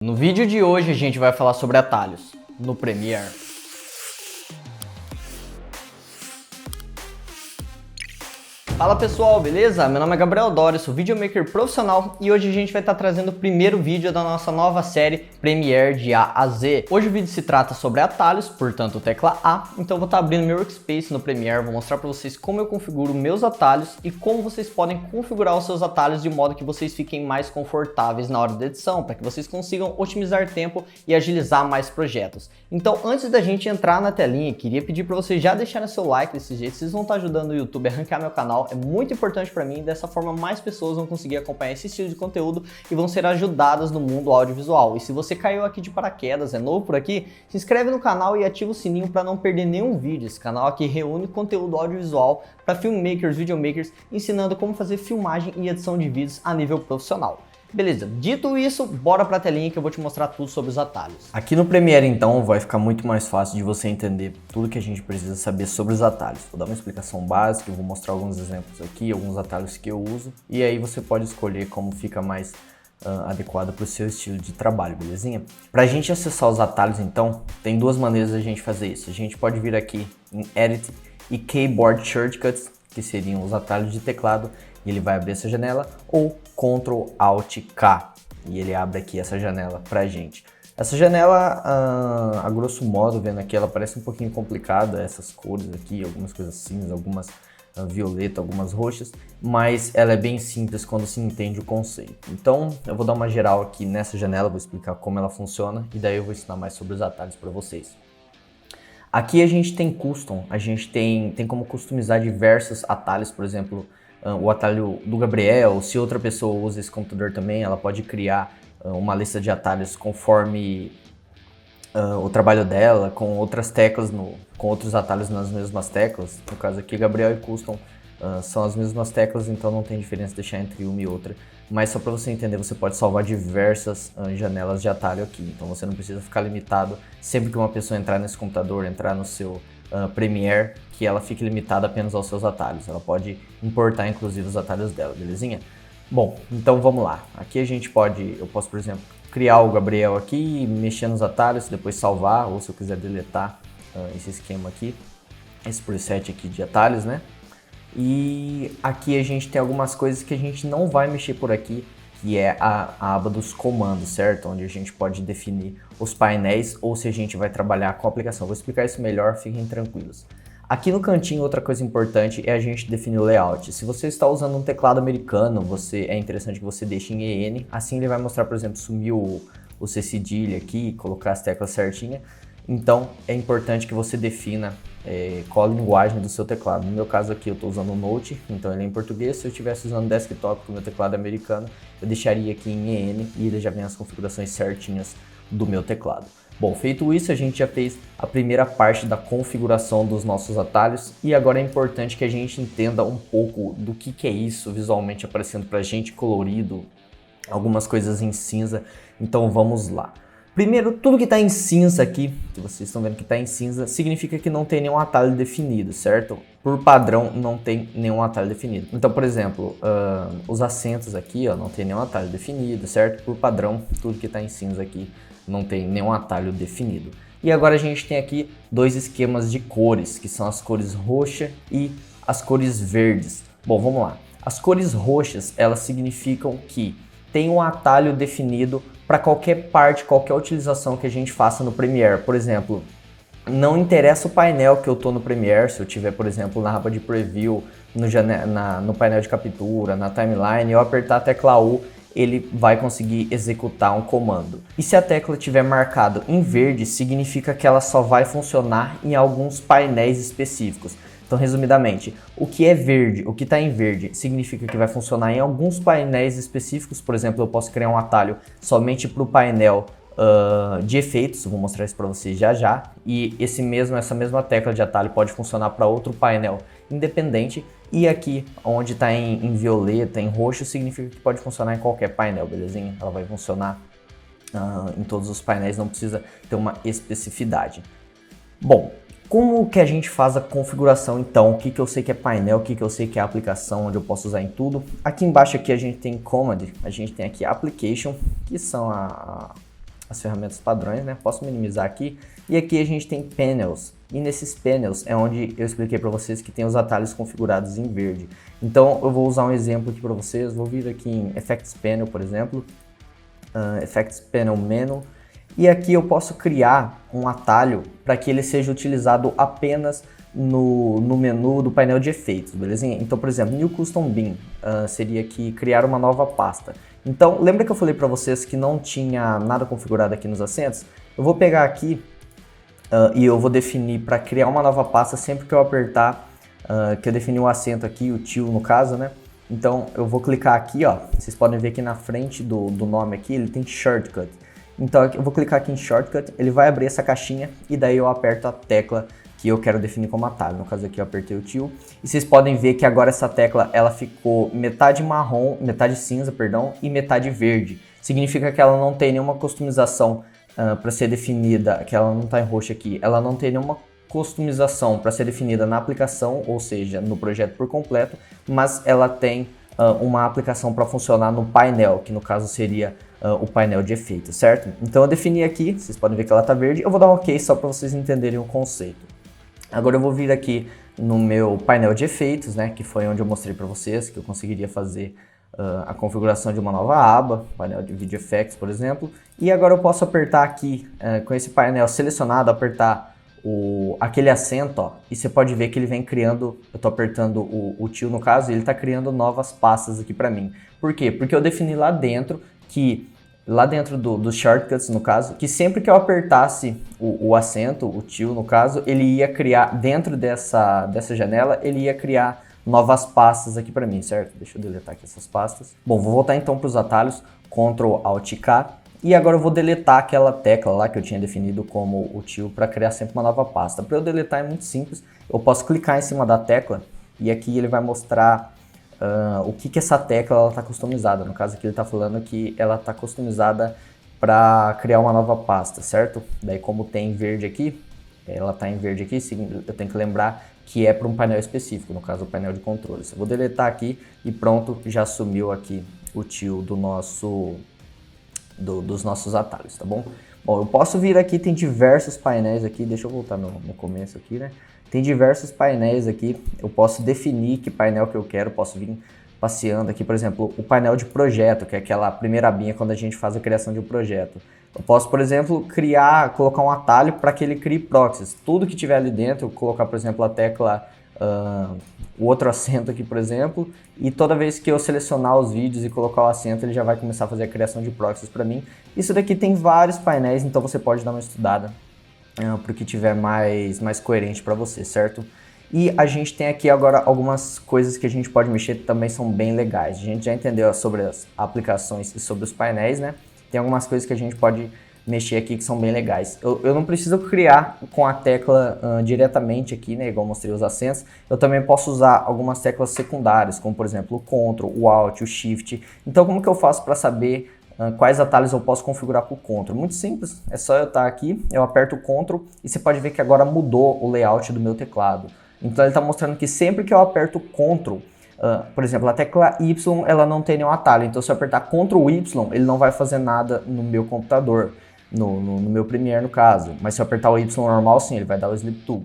No vídeo de hoje a gente vai falar sobre atalhos no Premiere. Fala pessoal, beleza? Meu nome é Gabriel Dória, sou videomaker profissional e hoje a gente vai estar trazendo o primeiro vídeo da nossa nova série Premiere de A a Z. Hoje o vídeo se trata sobre atalhos, portanto tecla A, então eu vou estar abrindo meu workspace no Premiere, vou mostrar para vocês como eu configuro meus atalhos e como vocês podem configurar os seus atalhos de modo que vocês fiquem mais confortáveis na hora da edição, para que vocês consigam otimizar tempo e agilizar mais projetos. Então antes da gente entrar na telinha, queria pedir para vocês já deixarem seu like desse jeito, vocês vão estar ajudando o YouTube a ranquear meu canal. É muito importante para mim, dessa forma mais pessoas vão conseguir acompanhar esse estilo de conteúdo e vão ser ajudadas no mundo audiovisual. E se você caiu aqui de paraquedas, é novo por aqui, se inscreve no canal e ativa o sininho para não perder nenhum vídeo. Esse canal aqui reúne conteúdo audiovisual para filmmakers, videomakers, ensinando como fazer filmagem e edição de vídeos a nível profissional. Beleza, dito isso, bora pra telinha que eu vou te mostrar tudo sobre os atalhos. Aqui no Premiere, então, vai ficar muito mais fácil de você entender tudo que a gente precisa saber sobre os atalhos. Vou dar uma explicação básica, eu vou mostrar alguns exemplos aqui, alguns atalhos que eu uso, e aí você pode escolher como fica mais adequado para o seu estilo de trabalho, belezinha? Pra gente acessar os atalhos, então, tem duas maneiras da gente fazer isso. A gente pode vir aqui em Edit e Keyboard Shortcuts, que seriam os atalhos de teclado, e ele vai abrir essa janela, ou Ctrl Alt K, e ele abre aqui essa janela pra gente. Essa janela, a grosso modo, vendo aqui, ela parece um pouquinho complicada, essas cores aqui, algumas coisas cinza, algumas violeta, algumas roxas, mas ela é bem simples quando se entende o conceito. Então, eu vou dar uma geral aqui nessa janela, vou explicar como ela funciona, e daí eu vou ensinar mais sobre os atalhos para vocês. Aqui a gente tem custom, a gente tem como customizar diversos atalhos, por exemplo, o atalho do Gabriel. Se outra pessoa usa esse computador também, ela pode criar uma lista de atalhos conforme o trabalho dela, com outras teclas, com outros atalhos nas mesmas teclas. No caso aqui, Gabriel e Custom são as mesmas teclas, então não tem diferença deixar entre uma e outra. Mas só para você entender, você pode salvar diversas janelas de atalho aqui. Então você não precisa ficar limitado sempre que uma pessoa entrar nesse computador, entrar no seu Premiere, que ela fique limitada apenas aos seus atalhos. Ela pode importar inclusive os atalhos dela, belezinha? Bom, então vamos lá. Aqui eu posso, por exemplo, criar o Gabriel aqui, mexer nos atalhos, depois salvar, ou se eu quiser deletar esse esquema aqui, esse preset aqui de atalhos, né? E aqui a gente tem algumas coisas que a gente não vai mexer por aqui, que é a aba dos comandos, certo? Onde a gente pode definir os painéis ou se a gente vai trabalhar com a aplicação. Vou explicar isso melhor, fiquem tranquilos. Aqui no cantinho, outra coisa importante é a gente definir o layout. Se você está usando um teclado americano, é interessante que você deixe em EN, assim ele vai mostrar, por exemplo, sumir o C cedilha aqui, colocar as teclas certinha. Então é importante que você defina qual a linguagem do seu teclado. No meu caso aqui eu estou usando o Note, então ele é em português. Se eu estivesse usando desktop com o meu teclado americano, eu deixaria aqui em EN e ele já vem as configurações certinhas do meu teclado. Bom, feito isso, a gente já fez a primeira parte da configuração dos nossos atalhos e agora é importante que a gente entenda um pouco do que é isso visualmente aparecendo pra gente colorido, algumas coisas em cinza, então vamos lá. Primeiro, tudo que está em cinza aqui, que vocês estão vendo que está em cinza, significa que não tem nenhum atalho definido, certo? Por padrão, não tem nenhum atalho definido. Então, por exemplo, os acentos aqui, ó, não tem nenhum atalho definido, certo? Por padrão, tudo que está em cinza aqui não tem nenhum atalho definido. E agora a gente tem aqui dois esquemas de cores, que são as cores roxa e as cores verdes. Bom, vamos lá. As cores roxas, elas significam que tem um atalho definido para qualquer parte, qualquer utilização que a gente faça no Premiere. Por exemplo, não interessa o painel que eu estou no Premiere, se eu tiver, por exemplo, na aba de preview, no painel de captura, na timeline, eu apertar a tecla U, ele vai conseguir executar um comando. E se a tecla estiver marcada em verde, significa que ela só vai funcionar em alguns painéis específicos. Então, resumidamente, o que é verde, o que está em verde, significa que vai funcionar em alguns painéis específicos. Por exemplo, eu posso criar um atalho somente para o painel de efeitos, vou mostrar isso para vocês já já, e essa mesma tecla de atalho pode funcionar para outro painel independente, e aqui onde está em violeta, em roxo, significa que pode funcionar em qualquer painel, belezinha? Ela vai funcionar em todos os painéis, não precisa ter uma especificidade. Bom, como que a gente faz a configuração então? O que eu sei que é painel, o que eu sei que é aplicação, onde eu posso usar em tudo? Aqui embaixo aqui a gente tem Command, a gente tem aqui Application, que são as ferramentas padrões, né? Posso minimizar aqui. E aqui a gente tem panels. E nesses panels é onde eu expliquei para vocês que tem os atalhos configurados em verde. Então eu vou usar um exemplo aqui para vocês. Vou vir aqui em Effects Panel, por exemplo. Effects Panel Menu. E aqui eu posso criar um atalho para que ele seja utilizado apenas no menu do painel de efeitos, belezinha? Então, por exemplo, New Custom Bin seria aqui criar uma nova pasta. Então, lembra que eu falei para vocês que não tinha nada configurado aqui nos assentos? Eu vou pegar aqui e eu vou definir para criar uma nova pasta sempre que eu apertar, que eu defini o assento aqui, o tio no caso, né? Então, eu vou clicar aqui, ó. Vocês podem ver que na frente do nome aqui, ele tem Shortcut. Então, eu vou clicar aqui em Shortcut, ele vai abrir essa caixinha e daí eu aperto a tecla que eu quero definir como atalho. No caso aqui eu apertei o tio. E vocês podem ver que agora essa tecla, ela ficou metade marrom, metade cinza, perdão, e metade verde. Significa que ela não tem nenhuma customização para ser definida, que ela não está em roxo aqui. Ela não tem nenhuma customização para ser definida na aplicação, ou seja, no projeto por completo, mas ela tem uma aplicação para funcionar no painel, que no caso seria o painel de efeitos, certo? Então eu defini aqui, vocês podem ver que ela está verde, eu vou dar um OK só para vocês entenderem o conceito. Agora eu vou vir aqui no meu painel de efeitos, né, que foi onde eu mostrei para vocês que eu conseguiria fazer a configuração de uma nova aba, painel de Video Effects, por exemplo. E agora eu posso apertar aqui, com esse painel selecionado, apertar aquele acento, ó, e você pode ver que ele vem criando, eu estou apertando o tio no caso, e ele está criando novas pastas aqui para mim. Por quê? Porque eu defini lá dentro dos shortcuts, no caso, que sempre que eu apertasse o acento, o tio no caso, ele ia criar, dentro dessa janela, ele ia criar novas pastas aqui para mim, certo? Deixa eu deletar aqui essas pastas. Bom, vou voltar então para os atalhos, Ctrl Alt K, e agora eu vou deletar aquela tecla lá que eu tinha definido como o tio para criar sempre uma nova pasta. Para eu deletar é muito simples, eu posso clicar em cima da tecla e aqui ele vai mostrar o que essa tecla está customizada. No caso aqui ele está falando que ela está customizada para criar uma nova pasta, certo? Daí como tem verde aqui, ela está em verde aqui, eu tenho que lembrar que é para um painel específico, no caso o painel de controles. Eu vou deletar aqui e pronto, já sumiu aqui o tio dos nossos atalhos, tá bom? Bom, eu posso vir aqui, tem diversos painéis aqui, deixa eu voltar no começo aqui, né? Tem diversos painéis aqui, eu posso definir que painel que eu quero, posso vir passeando aqui, por exemplo, o painel de projeto, que é aquela primeira abinha quando a gente faz a criação de um projeto. Eu posso, por exemplo, colocar um atalho para que ele crie proxies. Tudo que tiver ali dentro, colocar, por exemplo, a tecla, o outro acento aqui, por exemplo, e toda vez que eu selecionar os vídeos e colocar o acento, ele já vai começar a fazer a criação de proxies para mim. Isso daqui tem vários painéis, então você pode dar uma estudada para o que tiver mais coerente para você, certo? E a gente tem aqui agora algumas coisas que a gente pode mexer que também são bem legais. A gente já entendeu sobre as aplicações e sobre os painéis, né? Tem algumas coisas que a gente pode mexer aqui que são bem legais. Eu não preciso criar com a tecla diretamente aqui, né? Igual eu mostrei os acentos. Eu também posso usar algumas teclas secundárias, como por exemplo o Ctrl, o Alt, o Shift. Então como que eu faço para saber quais atalhos eu posso configurar com o Ctrl? Muito simples, é só eu estar aqui, eu aperto o Ctrl e você pode ver que agora mudou o layout do meu teclado. Então ele está mostrando que sempre que eu aperto o Ctrl, por exemplo, a tecla Y ela não tem nenhum atalho, então se eu apertar Ctrl Y, ele não vai fazer nada no meu computador, no meu Premiere no caso. Mas se eu apertar o Y normal, sim, ele vai dar o Sleep Tool.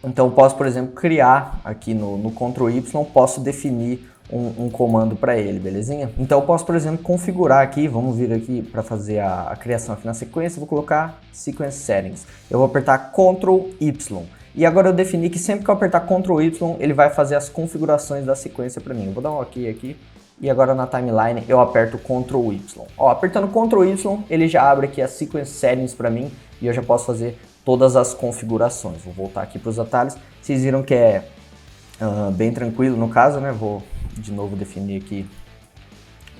Então eu posso, por exemplo, criar aqui no Ctrl Y, posso definir um comando para ele, belezinha? Então eu posso, por exemplo, configurar aqui, vamos vir aqui para fazer a criação aqui na sequência, vou colocar Sequence Settings. Eu vou apertar Ctrl Y. E agora eu defini que sempre que eu apertar Ctrl Y, ele vai fazer as configurações da sequência para mim. Eu vou dar um OK aqui. E agora na timeline eu aperto Ctrl Y. Ó, apertando Ctrl Y, ele já abre aqui as Sequence Settings para mim. E eu já posso fazer todas as configurações. Vou voltar aqui para os atalhos. Vocês viram que é bem tranquilo no caso, né? Vou de novo definir aqui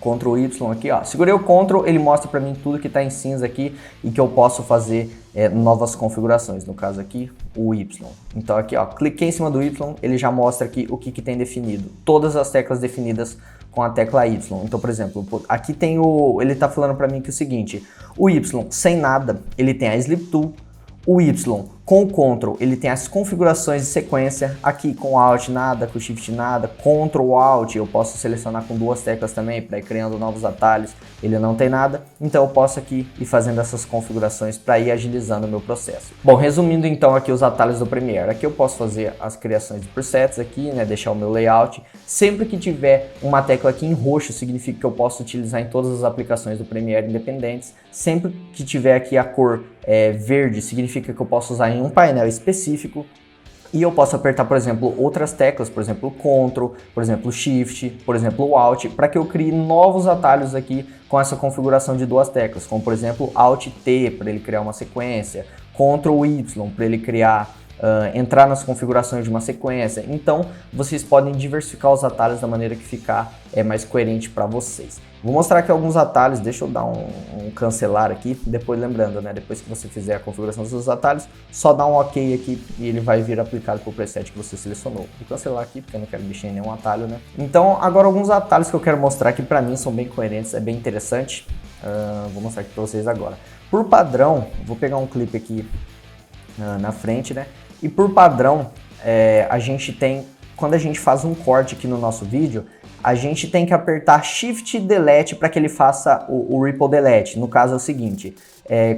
Ctrl Y aqui, ó. Segurei o Ctrl, ele mostra para mim tudo que está em cinza aqui e que eu posso fazer novas configurações, no caso aqui, o Y. Então aqui, ó, cliquei em cima do Y, ele já mostra aqui o que tem definido. Todas as teclas definidas com a tecla Y. Então, por exemplo, aqui tem ele está falando para mim que é o seguinte, o Y sem nada, ele tem a Sleep Tool, o Y Com o Ctrl, ele tem as configurações de sequência, aqui com Alt nada, com Shift nada, Ctrl Alt, eu posso selecionar com 2 teclas também para ir criando novos atalhos, ele não tem nada, então eu posso aqui ir fazendo essas configurações para ir agilizando o meu processo. Bom, resumindo então aqui os atalhos do Premiere, aqui eu posso fazer as criações de presets aqui, né, deixar o meu layout, sempre que tiver uma tecla aqui em roxo, significa que eu posso utilizar em todas as aplicações do Premiere independentes, sempre que tiver aqui a cor verde, significa que eu posso usar em um painel específico, e eu posso apertar, por exemplo, outras teclas, por exemplo, Ctrl, por exemplo, Shift, por exemplo, Alt, para que eu crie novos atalhos aqui com essa configuração de 2 teclas, como por exemplo, Alt T para ele criar uma sequência, Ctrl Y para ele criar entrar nas configurações de uma sequência. Então vocês podem diversificar os atalhos da maneira que ficar mais coerente para vocês. Vou mostrar aqui alguns atalhos, deixa eu dar um cancelar aqui, depois lembrando, né, depois que você fizer a configuração dos seus atalhos, só dá um OK aqui e ele vai vir aplicado para o preset que você selecionou. Vou cancelar aqui porque eu não quero mexer em nenhum atalho, né. Então agora alguns atalhos que eu quero mostrar que para mim são bem coerentes, é bem interessante. Vou mostrar aqui para vocês agora. Por padrão, vou pegar um clipe aqui na frente, né. E por padrão, a gente tem, quando a gente faz um corte aqui no nosso vídeo, a gente tem que apertar Shift Delete para que ele faça o Ripple Delete. No caso é o seguinte,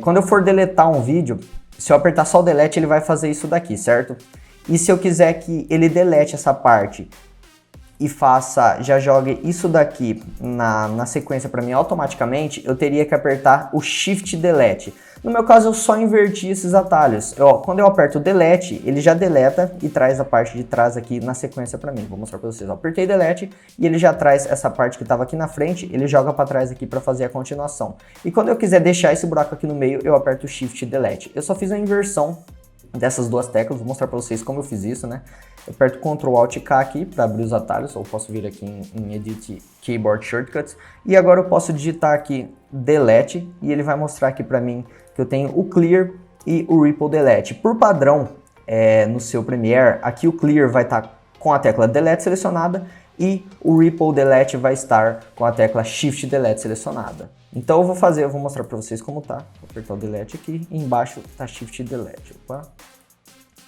quando eu for deletar um vídeo, se eu apertar só o Delete, ele vai fazer isso daqui, certo? E se eu quiser que ele delete essa parte e já jogue isso daqui na sequência para mim automaticamente, eu teria que apertar o Shift Delete. No meu caso, eu só inverti esses atalhos. Quando eu aperto o Delete, ele já deleta e traz a parte de trás aqui na sequência para mim. Vou mostrar para vocês. Apertei Delete e ele já traz essa parte que estava aqui na frente, ele joga para trás aqui para fazer a continuação. E quando eu quiser deixar esse buraco aqui no meio, eu aperto o Shift Delete. Eu só fiz a inversão dessas 2 teclas, vou mostrar para vocês como eu fiz isso, né? Eu aperto Ctrl Alt K aqui para abrir os atalhos, ou posso vir aqui em Edit Keyboard Shortcuts, e agora eu posso digitar aqui Delete, e ele vai mostrar aqui para mim que eu tenho o Clear e o Ripple Delete. Por padrão, no seu Premiere, aqui o Clear vai estar com a tecla Delete selecionada, e o Ripple Delete vai estar com a tecla Shift Delete selecionada. Então eu vou mostrar para vocês como tá. Vou apertar o Delete aqui e embaixo tá Shift Delete. Opa.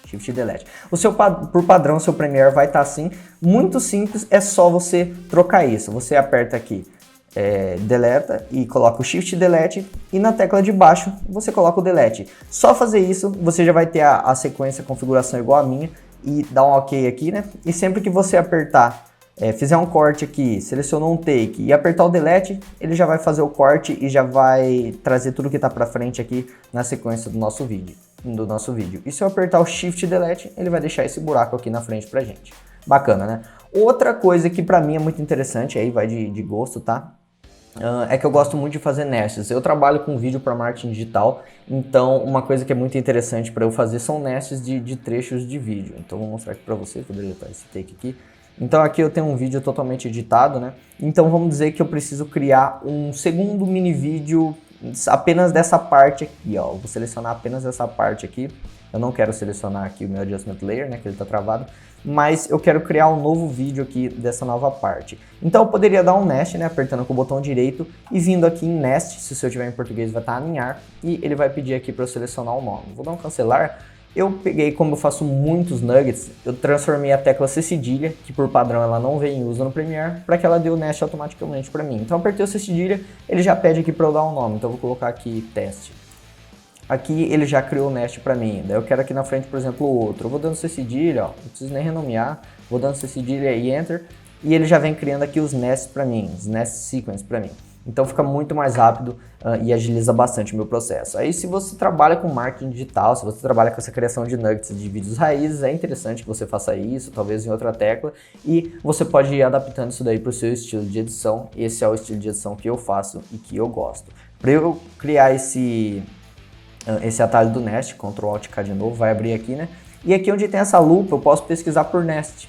Shift Delete. Por padrão, o seu Premiere vai estar assim. Muito simples, é só você trocar isso. Você aperta aqui, deleta e coloca o Shift Delete e na tecla de baixo você coloca o Delete. Só fazer isso, você já vai ter a sequência, a configuração igual a minha e dá um OK aqui, né? E sempre que você apertar, fizer um corte aqui, selecionou um take e apertar o Delete, ele já vai fazer o corte e já vai trazer tudo que está para frente aqui na sequência do nosso vídeo. E se eu apertar o Shift Delete, ele vai deixar esse buraco aqui na frente pra gente. Bacana, né? Outra coisa que pra mim é muito interessante, aí vai de gosto, tá? É que eu gosto muito de fazer nests. Eu trabalho com vídeo para marketing digital, então uma coisa que é muito interessante para eu fazer são nests de trechos de vídeo. Então vou mostrar aqui para vocês, vou deletar esse take aqui. Então aqui eu tenho um vídeo totalmente editado, né? Então vamos dizer que eu preciso criar um segundo mini vídeo apenas dessa parte aqui, ó. Eu vou selecionar apenas essa parte aqui. Eu não quero selecionar aqui o meu adjustment layer, né? Que ele tá travado. Mas eu quero criar um novo vídeo aqui dessa nova parte. Então eu poderia dar um nest, né, apertando com o botão direito e vindo aqui em nest, se eu tiver em português vai estar alinhar, e ele vai pedir aqui para eu selecionar o nome. Vou dar um cancelar. Eu peguei, como eu faço muitos nuggets, eu transformei a tecla C cedilha, que por padrão ela não vem em uso no Premiere, para que ela dê o nest automaticamente para mim. Então eu apertei o C cedilha, ele já pede aqui para eu dar um nome, então eu vou colocar aqui teste. Aqui ele já criou o nest para mim, daí eu quero aqui na frente, por exemplo, o outro. Eu vou dando C cedilha, ó, não preciso nem renomear, vou dando C cedilha e Enter, e ele já vem criando aqui os nests para mim, os nest sequence para mim. Então fica muito mais rápido e agiliza bastante o meu processo. Aí se você trabalha com marketing digital, se você trabalha com essa criação de nuggets de vídeos raízes, é interessante que você faça isso, talvez em outra tecla, e você pode ir adaptando isso daí para o seu estilo de edição. Esse é o estilo de edição que eu faço e que eu gosto. Para eu criar esse atalho do Nest, Ctrl Alt K de novo, vai abrir aqui, né? E aqui onde tem essa lupa, eu posso pesquisar por Nest.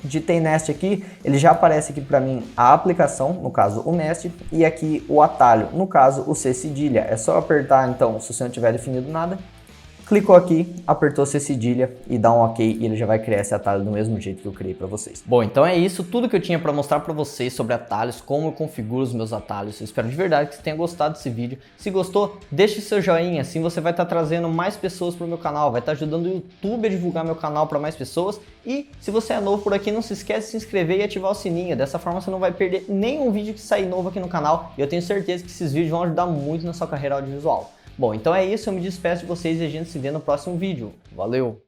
Digitei Nest aqui, ele já aparece aqui para mim a aplicação, no caso o Nest, e aqui o atalho, no caso o C cedilha. É só apertar, então, se você não tiver definido nada, clicou aqui, apertou C cedilha e dá um OK e ele já vai criar esse atalho do mesmo jeito que eu criei para vocês. Bom, então é isso, tudo que eu tinha para mostrar para vocês sobre atalhos, como eu configuro os meus atalhos. Eu espero de verdade que você tenha gostado desse vídeo. Se gostou, deixe seu joinha, assim você vai estar trazendo mais pessoas para o meu canal, vai estar ajudando o YouTube a divulgar meu canal para mais pessoas. E se você é novo por aqui, não se esquece de se inscrever e ativar o sininho, dessa forma você não vai perder nenhum vídeo que sair novo aqui no canal. E eu tenho certeza que esses vídeos vão ajudar muito na sua carreira audiovisual. Bom, então é isso, eu me despeço de vocês e a gente se vê no próximo vídeo. Valeu!